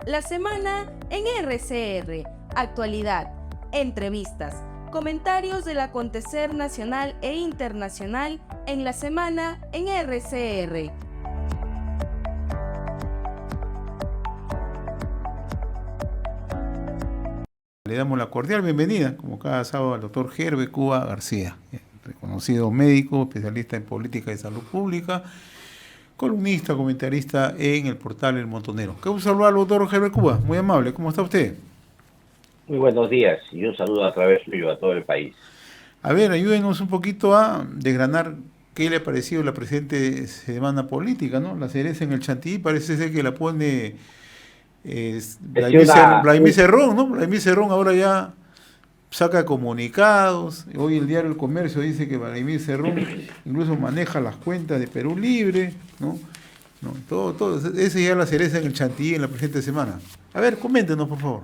La semana en RCR, actualidad, entrevistas, comentarios del acontecer nacional e internacional en la semana en RCR. Le damos la cordial bienvenida, como cada sábado, al doctor Gerbe Cuba García, reconocido médico, especialista en política de salud pública, columnista, comentarista en el portal El Montonero. Qué gusto saludar al doctor Gerbe Cuba, muy amable, ¿cómo está usted? Muy buenos días y un saludo a través suyo a todo el país. A ver, ayúdenos un poquito a desgranar qué le ha parecido la presente semana política, ¿no? La cereza en el chantilly parece ser que la pone Es Vladimir Cerrón, ¿no? Vladimir Cerrón ahora ya saca comunicados. Hoy el diario El Comercio dice que Vladimir Cerrón incluso maneja las cuentas de Perú Libre, ¿no? No, todo, esa ya es la cereza en el chantilly en la presente semana. A ver, coméntenos, por favor.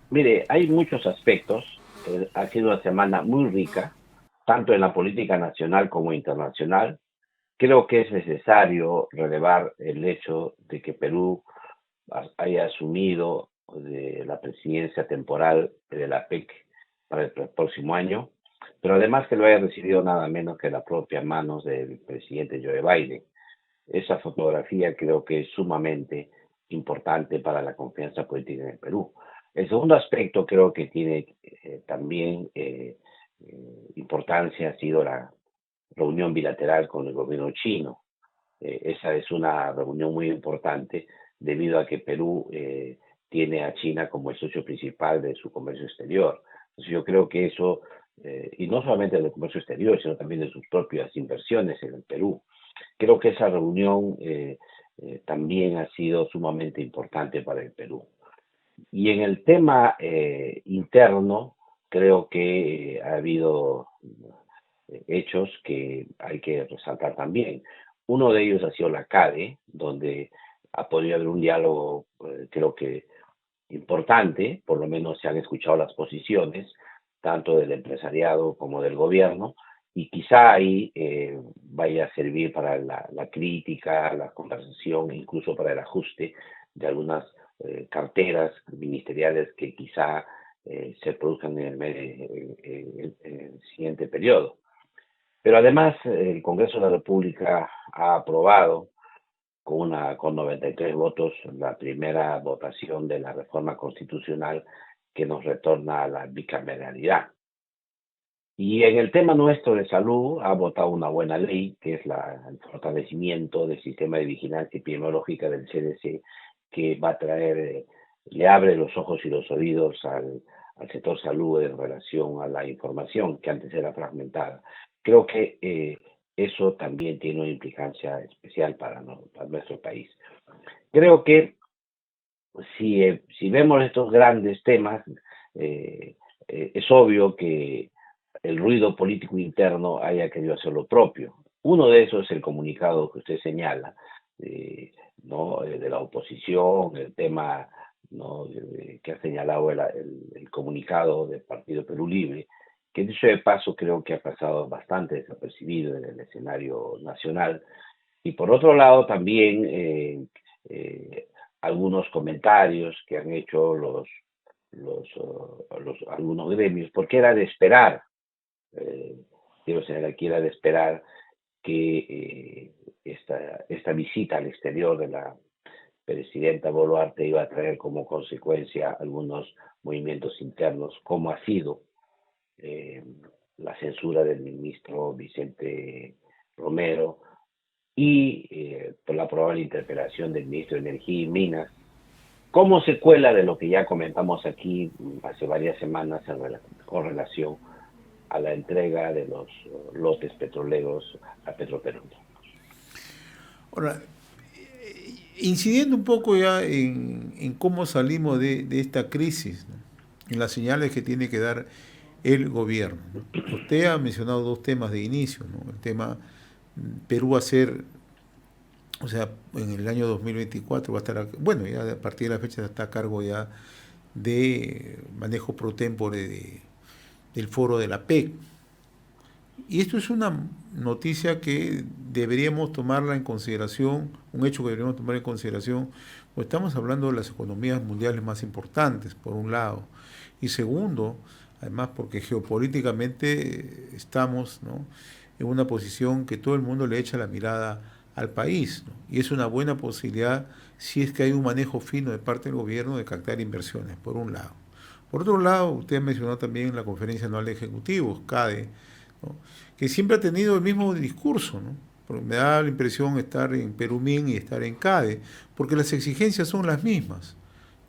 Mire, hay muchos aspectos. Ha sido una semana muy rica, tanto en la política nacional como internacional. Creo que es necesario relevar el hecho de que Perú haya asumido la presidencia temporal de la PEC para el próximo año, pero además que lo haya recibido nada menos que las propias manos del presidente Joe Biden. Esa fotografía creo que es sumamente importante para la confianza política en el Perú. El segundo aspecto creo que tiene también importancia ha sido la reunión bilateral con el gobierno chino. Esa es una reunión muy importante debido a que Perú tiene a China como el socio principal de su comercio exterior. Entonces yo creo que eso, y no solamente del comercio exterior, sino también de sus propias inversiones en el Perú. Creo que esa reunión también ha sido sumamente importante para el Perú. Y en el tema interno, creo que ha habido hechos que hay que resaltar también. Uno de ellos ha sido la CADE, donde ha podido haber un diálogo, creo que importante, por lo menos se han escuchado las posiciones, tanto del empresariado como del gobierno, y quizá ahí vaya a servir para la crítica, la conversación, incluso para el ajuste de algunas carteras ministeriales que quizá se produzcan en el siguiente periodo. Pero además el Congreso de la República ha aprobado con 93 votos la primera votación de la reforma constitucional que nos retorna a la bicameralidad. Y en el tema nuestro de salud ha votado una buena ley, que es el fortalecimiento del sistema de vigilancia epidemiológica del CDC, que va a traer, le abre los ojos y los oídos al sector salud en relación a la información que antes era fragmentada. Creo que eso también tiene una implicancia especial para nuestro país. Creo que si vemos estos grandes temas, es obvio que el ruido político interno haya querido hacer lo propio. Uno de esos es el comunicado que usted señala, ¿no? De la oposición, el tema, ¿no? Que ha señalado el comunicado del Partido Perú Libre, que dicho de paso creo que ha pasado bastante desapercibido en el escenario nacional. Y por otro lado también algunos comentarios que han hecho algunos gremios, porque era de esperar, quiero señalar aquí, era de esperar que esta visita al exterior de la presidenta Boluarte iba a traer como consecuencia algunos movimientos internos, como ha sido la censura del ministro Vicente Romero y por la probable interpelación del ministro de Energía y Minas, como secuela de lo que ya comentamos aquí hace varias semanas con relación a la entrega de los lotes petroleros a Petroperú. Ahora, incidiendo un poco ya en cómo salimos de esta crisis, ¿no? En las señales que tiene que dar el gobierno, ¿no? Usted ha mencionado dos temas de inicio, ¿no? El tema Perú va a ser, o sea, en el año 2024 va a estar, bueno, ya a partir de la fecha está a cargo ya de manejo pro tempore del foro de la PEC. Y esto es una noticia que deberíamos tomarla en consideración, un hecho que deberíamos tomar en consideración, pues estamos hablando de las economías mundiales más importantes, por un lado, y segundo, además porque geopolíticamente estamos, ¿no?, en una posición que todo el mundo le echa la mirada al país, ¿no? Y es una buena posibilidad si es que hay un manejo fino de parte del gobierno de captar inversiones, por un lado. Por otro lado, usted mencionó también la Conferencia Anual de Ejecutivos, CADE, ¿no?, que siempre ha tenido el mismo discurso, ¿no? Porque me da la impresión estar en Perumín y estar en CADE, porque las exigencias son las mismas,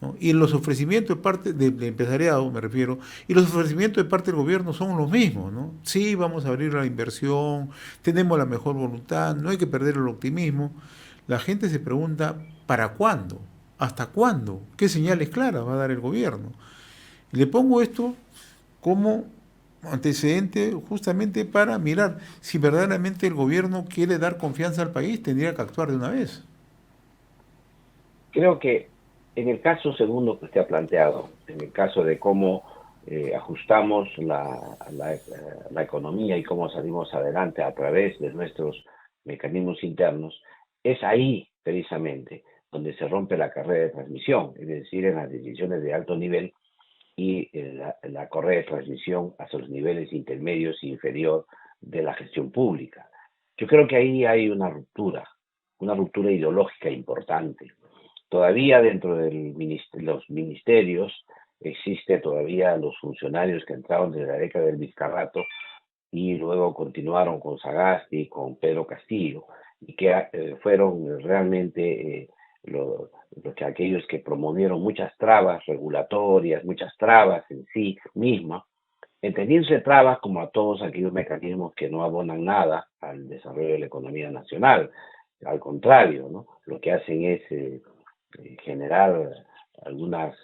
¿no? Y los ofrecimientos de parte del empresariado, me refiero, y los ofrecimientos de parte del gobierno son los mismos, ¿no? Sí, vamos a abrir la inversión, tenemos la mejor voluntad, no hay que perder el optimismo. La gente se pregunta, ¿para cuándo? ¿Hasta cuándo? ¿Qué señales claras va a dar el gobierno? Y le pongo esto como antecedente justamente para mirar si verdaderamente el gobierno quiere dar confianza al país, tendría que actuar de una vez. Creo que en el caso segundo que usted ha planteado, en el caso de cómo ajustamos la economía y cómo salimos adelante a través de nuestros mecanismos internos, es ahí precisamente donde se rompe la carrera de transmisión, es decir, en las decisiones de alto nivel y la correa de transmisión hacia los niveles intermedios e inferior de la gestión pública. Yo creo que ahí hay una ruptura ideológica importante. Todavía dentro de los ministerios existe todavía los funcionarios que entraron desde la década del Vizcarrato y luego continuaron con Sagasti, con Pedro Castillo, y que fueron realmente aquellos que promovieron muchas trabas regulatorias, muchas trabas en sí misma, entendiéndose trabas como a todos aquellos mecanismos que no abonan nada al desarrollo de la economía nacional. Al contrario, ¿no?, lo que hacen es generar algunas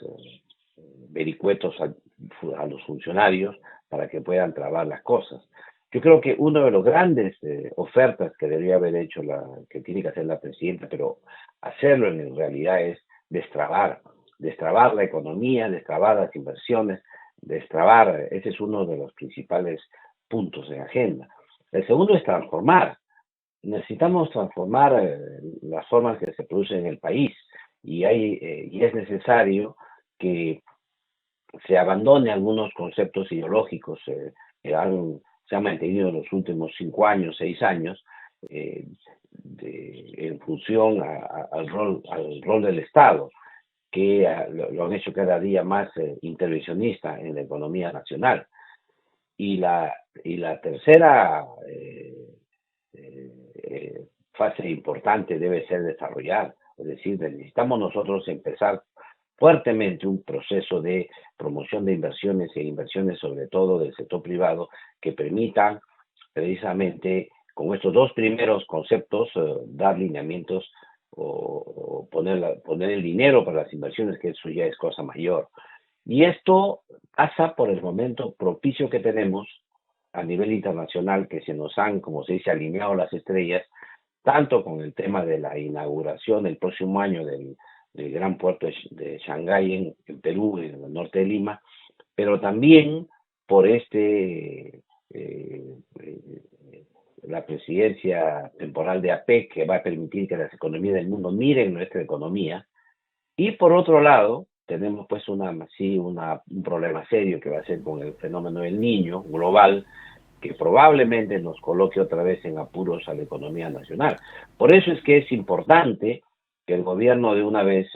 vericuetos a los funcionarios para que puedan trabar las cosas. Yo creo que una de las grandes ofertas que debería haber hecho, que tiene que hacer la presidenta, pero hacerlo en realidad, es destrabar la economía, destrabar las inversiones, ese es uno de los principales puntos de agenda. El segundo es transformar. Necesitamos transformar las formas que se producen en el país y es necesario que se abandone algunos conceptos ideológicos que se han mantenido en los últimos 5 años, 6 años, en función al rol del Estado, que lo han hecho cada día más intervencionista en la economía nacional. Y la tercera fase importante debe ser desarrollar, es decir, necesitamos nosotros empezar fuertemente un proceso de promoción de inversiones e inversiones sobre todo del sector privado que permitan precisamente con estos dos primeros conceptos dar lineamientos o poner el dinero para las inversiones, que eso ya es cosa mayor. Y esto pasa por el momento propicio que tenemos a nivel internacional, que se nos han, como se dice, alineado las estrellas, tanto con el tema de la inauguración el próximo año del gran puerto de Shanghái en Perú, en el norte de Lima, pero también por la presidencia temporal de APEC, que va a permitir que las economías del mundo miren nuestra economía. Y por otro lado, tenemos pues un problema serio que va a ser con el fenómeno del Niño global, que probablemente nos coloque otra vez en apuros a la economía nacional. Por eso es que es importante que el gobierno de una vez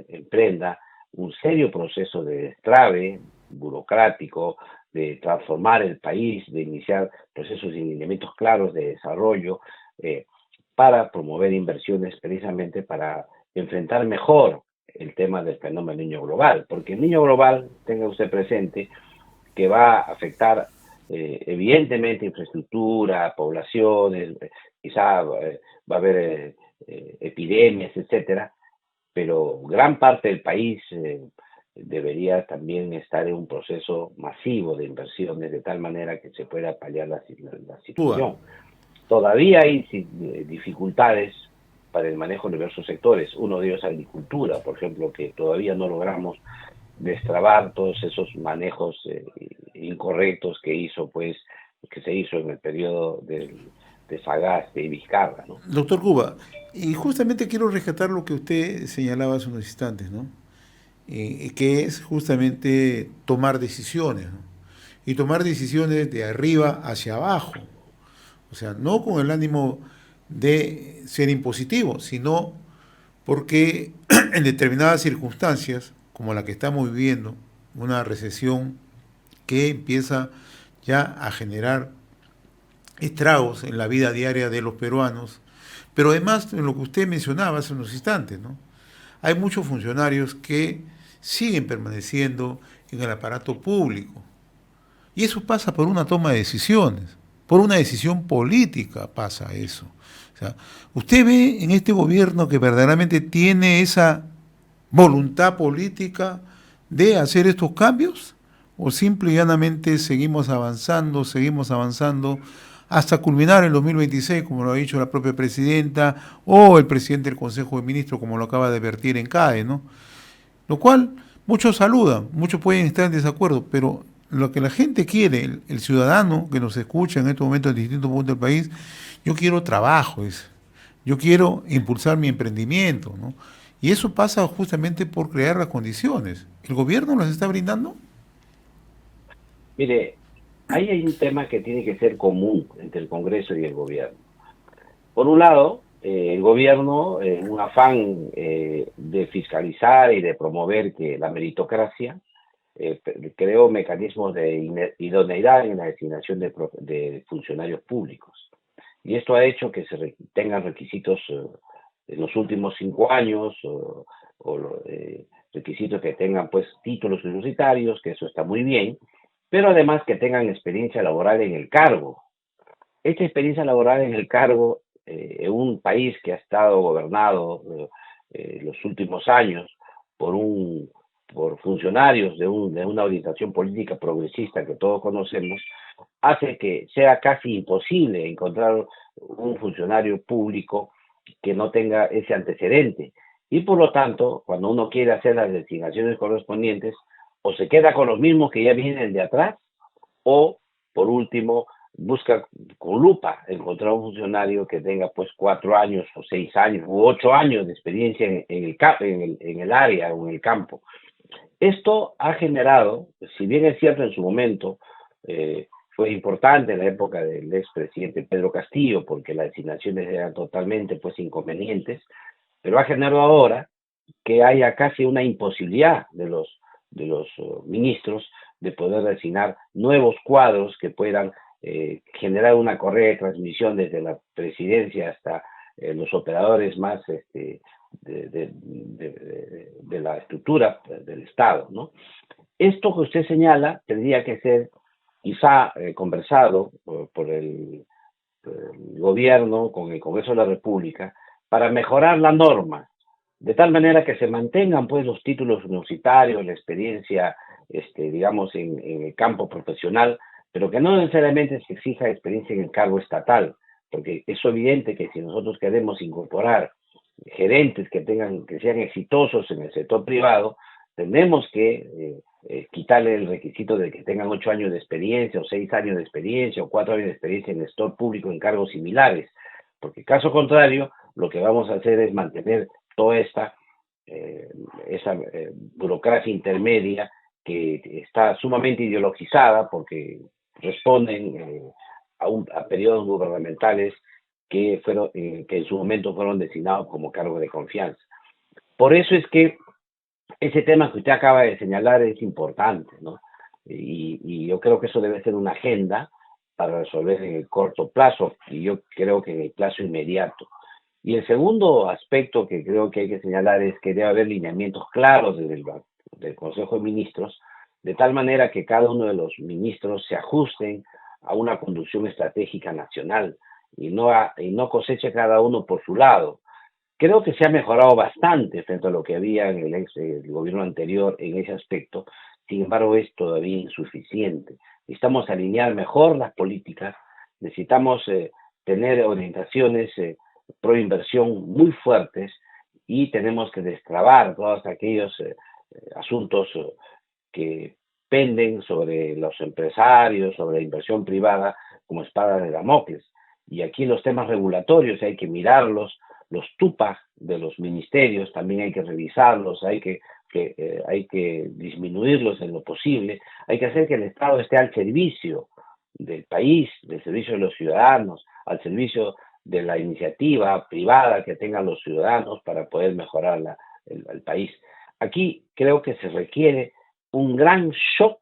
emprenda un serio proceso de destrave burocrático, de transformar el país, de iniciar procesos y lineamientos claros de desarrollo para promover inversiones precisamente para enfrentar mejor el tema del fenómeno niño global, porque el niño global, tenga usted presente, que va a afectar evidentemente infraestructura, poblaciones, quizá va a haber epidemias, etcétera, pero gran parte del país debería también estar en un proceso masivo de inversiones de tal manera que se pueda paliar la situación. Todavía hay dificultades para el manejo de diversos sectores, uno de ellos es agricultura, por ejemplo, que todavía no logramos destrabar todos esos manejos incorrectos que se hizo en el periodo del Sagasti y Vizcarra, ¿no? Doctor Cuba, y justamente quiero rescatar lo que usted señalaba hace unos instantes, ¿no? Que es justamente tomar decisiones, ¿no? Y tomar decisiones de arriba hacia abajo. O sea, no con el ánimo de ser impositivo, sino porque en determinadas circunstancias, como la que estamos viviendo, una recesión que empieza ya a generar estragos en la vida diaria de los peruanos, pero además en lo que usted mencionaba hace unos instantes, ¿no? Hay muchos funcionarios que siguen permaneciendo en el aparato público. Y eso pasa por una toma de decisiones, por una decisión política pasa eso. O sea, ¿usted ve en este gobierno que verdaderamente tiene esa voluntad política de hacer estos cambios? ¿O simple y llanamente seguimos avanzando hasta culminar el 2026, como lo ha dicho la propia presidenta, o el presidente del Consejo de Ministros, como lo acaba de advertir en CAE, ¿no? Lo cual muchos saludan, muchos pueden estar en desacuerdo, pero lo que la gente quiere, el ciudadano que nos escucha en estos momentos en distintos puntos del país, yo quiero trabajo, yo quiero impulsar mi emprendimiento, ¿no? Y eso pasa justamente por crear las condiciones. ¿El gobierno las está brindando? Mire, ahí hay un tema que tiene que ser común entre el Congreso y el gobierno. Por un lado, el gobierno, en un afán de fiscalizar y de promover que la meritocracia, creó mecanismos de idoneidad en la designación de funcionarios públicos. Y esto ha hecho que tengan requisitos en los últimos 5 años, requisitos que tengan pues títulos universitarios, que eso está muy bien, pero además que tengan experiencia laboral en el cargo. Esta experiencia laboral en el cargo, en un país que ha estado gobernado los últimos años por funcionarios de una orientación política progresista que todos conocemos, hace que sea casi imposible encontrar un funcionario público que no tenga ese antecedente. Y por lo tanto, cuando uno quiere hacer las designaciones correspondientes, o se queda con los mismos que ya vienen de atrás, o, por último, busca con lupa encontrar un funcionario que tenga pues 4 años o 6 años u 8 años de experiencia en el área o en el campo. Esto ha generado, si bien es cierto en su momento, fue importante en la época del expresidente Pedro Castillo, porque las designaciones eran totalmente pues inconvenientes, pero ha generado ahora que haya casi una imposibilidad de los ministros de poder designar nuevos cuadros que puedan generar una correa de transmisión desde la presidencia hasta los operadores más de la estructura del Estado, ¿no? Esto que usted señala tendría que ser quizá conversado por el gobierno con el Congreso de la República para mejorar la norma, de tal manera que se mantengan pues los títulos universitarios, la experiencia, digamos, en el campo profesional, pero que no necesariamente se exija experiencia en el cargo estatal, porque es evidente que si nosotros queremos incorporar gerentes que sean exitosos en el sector privado, tenemos que quitarle el requisito de que tengan 8 años de experiencia o 6 años de experiencia o 4 años de experiencia en el sector público en cargos similares, porque caso contrario, lo que vamos a hacer es mantener toda esa burocracia intermedia que está sumamente ideologizada porque responden a periodos gubernamentales que en su momento fueron designados como cargos de confianza. Por eso es que ese tema que usted acaba de señalar es importante, ¿no? Y yo creo que eso debe ser una agenda para resolver en el corto plazo, y yo creo que en el plazo inmediato. Y el segundo aspecto que creo que hay que señalar es que debe haber lineamientos claros del Consejo de Ministros, de tal manera que cada uno de los ministros se ajusten a una conducción estratégica nacional y no coseche cada uno por su lado. Creo que se ha mejorado bastante frente a lo que había en el gobierno anterior en ese aspecto. Sin embargo, es todavía insuficiente. Necesitamos alinear mejor las políticas, necesitamos tener orientaciones pro inversión muy fuertes y tenemos que destrabar todos aquellos asuntos que penden sobre los empresarios, sobre la inversión privada como espada de Damocles. Y aquí los temas regulatorios hay que mirarlos, los TUPA de los ministerios también hay que revisarlos, hay que disminuirlos en lo posible, hay que hacer que el Estado esté al servicio del país, del servicio de los ciudadanos, al servicio de la iniciativa privada que tengan los ciudadanos para poder mejorar el país. Aquí creo que se requiere un gran shock,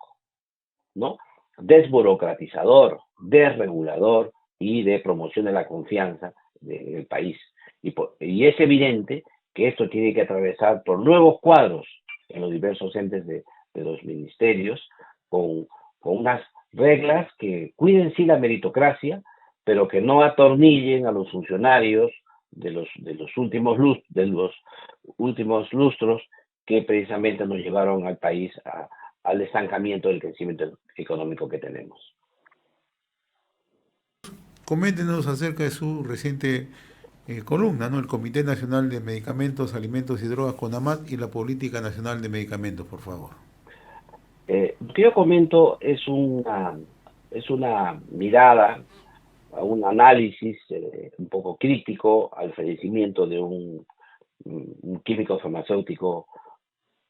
¿no?, desburocratizador, desregulador y de promoción de la confianza del país. Y es evidente que esto tiene que atravesar por nuevos cuadros en los diversos entes de los ministerios, con unas reglas que cuiden sí la meritocracia, pero que no atornillen a los funcionarios de los últimos lustros que precisamente nos llevaron al país al estancamiento del crecimiento económico que tenemos. Coméntenos acerca de su reciente columna, ¿no? El Comité Nacional de Medicamentos, Alimentos y Drogas, CONAMAT, y la Política Nacional de Medicamentos, por favor. Lo que yo comento es una mirada, un análisis un poco crítico al fallecimiento de un químico farmacéutico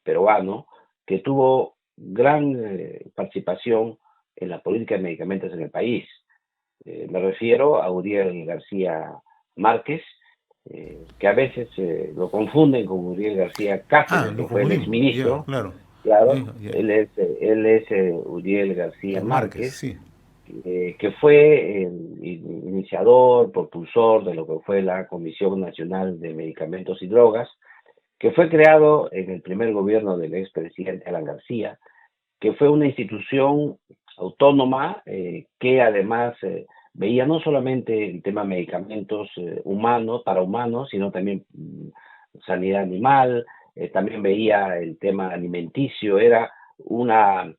peruano que tuvo gran participación en la política de medicamentos en el país. Me refiero a Uriel García Márquez, que a veces lo confunden con Uriel García Cáceres, que fue el exministro. Claro. Él es Uriel García Márquez, sí. Que fue el iniciador, propulsor de lo que fue la Comisión Nacional de Medicamentos y Drogas, que fue creado en el primer gobierno del expresidente Alan García, que fue una institución autónoma que además veía no solamente el tema de medicamentos para humanos, sino también sanidad animal, también veía el tema alimenticio. Era una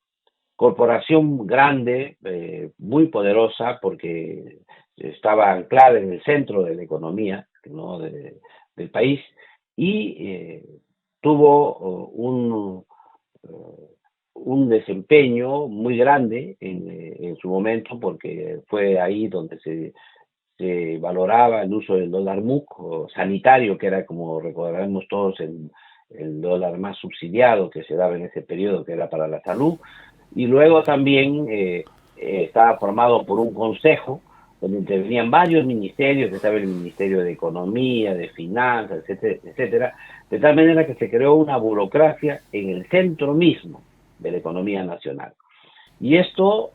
corporación grande, muy poderosa, porque estaba anclada en el centro de la economía, ¿no?, del país, y tuvo un desempeño muy grande en su momento, porque fue ahí donde se valoraba el uso del dólar MUC o sanitario, que era, como recordaremos todos, el dólar más subsidiado que se daba en ese periodo, que era para la salud. Y luego también estaba formado por un consejo donde intervenían varios ministerios, estaba el Ministerio de Economía, de Finanzas, etcétera, etcétera, de tal manera que se creó una burocracia en el centro mismo de la economía nacional. Y esto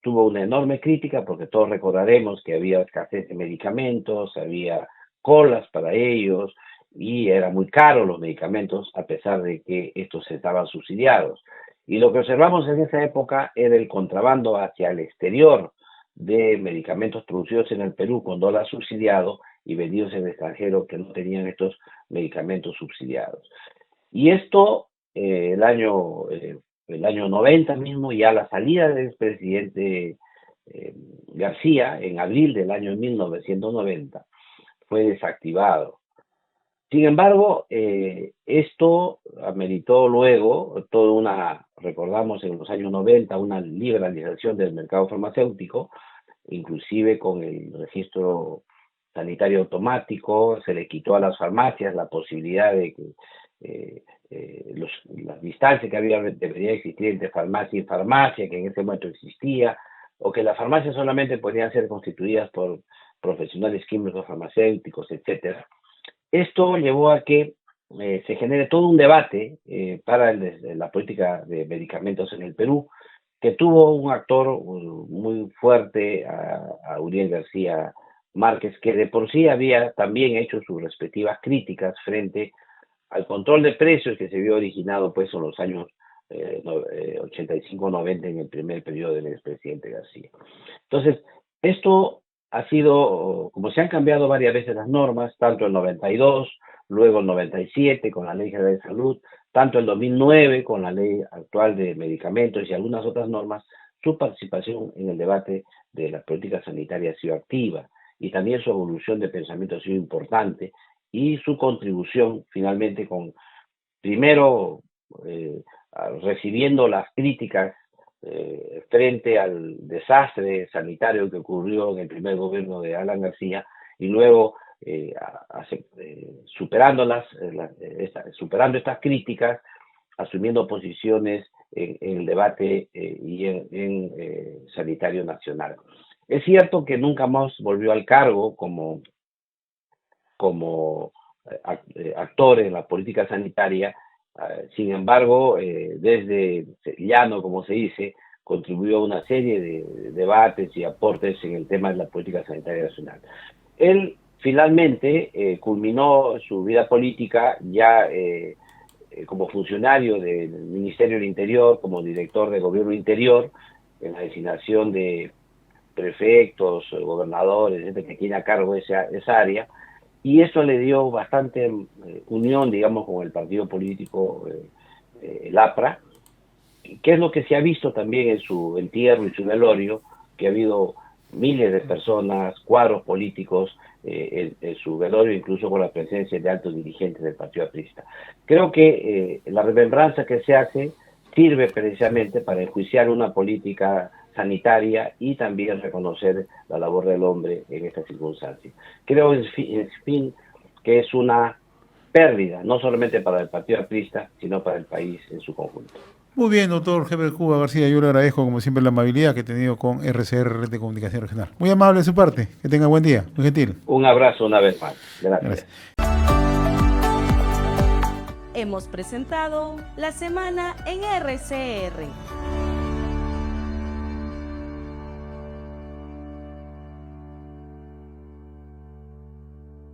tuvo una enorme crítica, porque todos recordaremos que había escasez de medicamentos, había colas para ellos, y era muy caro los medicamentos, a pesar de que estos estaban subsidiados. Y lo que observamos en esa época era el contrabando hacia el exterior de medicamentos producidos en el Perú con dólar subsidiado y vendidos en el extranjero que no tenían estos medicamentos subsidiados. Y esto, el año 90 mismo, ya a la salida del expresidente García, en abril del año 1990, fue desactivado. Sin embargo, esto ameritó luego recordamos en los años 90, una liberalización del mercado farmacéutico, inclusive con el registro sanitario automático. Se le quitó a las farmacias la posibilidad de que las distancias que debería existir entre farmacia y farmacia, que en ese momento existía, o que las farmacias solamente podían ser constituidas por profesionales químicos farmacéuticos, etcétera. Esto llevó a que se genere todo un debate para la política de medicamentos en el Perú, que tuvo un actor muy fuerte, a Uriel García Márquez, que de por sí había también hecho sus respectivas críticas frente al control de precios que se vio originado pues en los años 85-90, en el primer periodo del expresidente García. Entonces, esto ha sido, como se han cambiado varias veces las normas, tanto el 92, luego el 97 con la Ley General de Salud, tanto el 2009 con la Ley actual de Medicamentos y algunas otras normas, su participación en el debate de la política sanitaria ha sido activa, y también su evolución de pensamiento ha sido importante, y su contribución finalmente primero recibiendo las críticas frente al desastre sanitario que ocurrió en el primer gobierno de Alan García, y luego superando estas críticas, asumiendo posiciones en el debate y en sanitario nacional. Es cierto que nunca más volvió al cargo como actor en la política sanitaria. Sin embargo, desde llano, como se dice, contribuyó a una serie de debates y aportes en el tema de la política sanitaria nacional. Él finalmente culminó su vida política ya como funcionario del Ministerio del Interior, como director de Gobierno Interior, en la designación de prefectos, gobernadores, gente que tiene a cargo esa área, y eso le dio bastante unión, digamos, con el partido político, el APRA, que es lo que se ha visto también en su entierro y su velorio, que ha habido miles de personas, cuadros políticos en su velorio, incluso con la presencia de altos dirigentes del partido aprista. Creo que la remembranza que se hace sirve precisamente para enjuiciar una política sanitaria y también reconocer la labor del hombre en estas circunstancias. Creo, en fin, que es una pérdida, no solamente para el partido aprista, sino para el país en su conjunto. Muy bien, doctor Heber Cuba García, yo le agradezco como siempre la amabilidad que he tenido con RCR, Red de Comunicación Regional. Muy amable de su parte, que tenga buen día, muy gentil. Un abrazo una vez más. Gracias. Hemos presentado La Semana en RCR.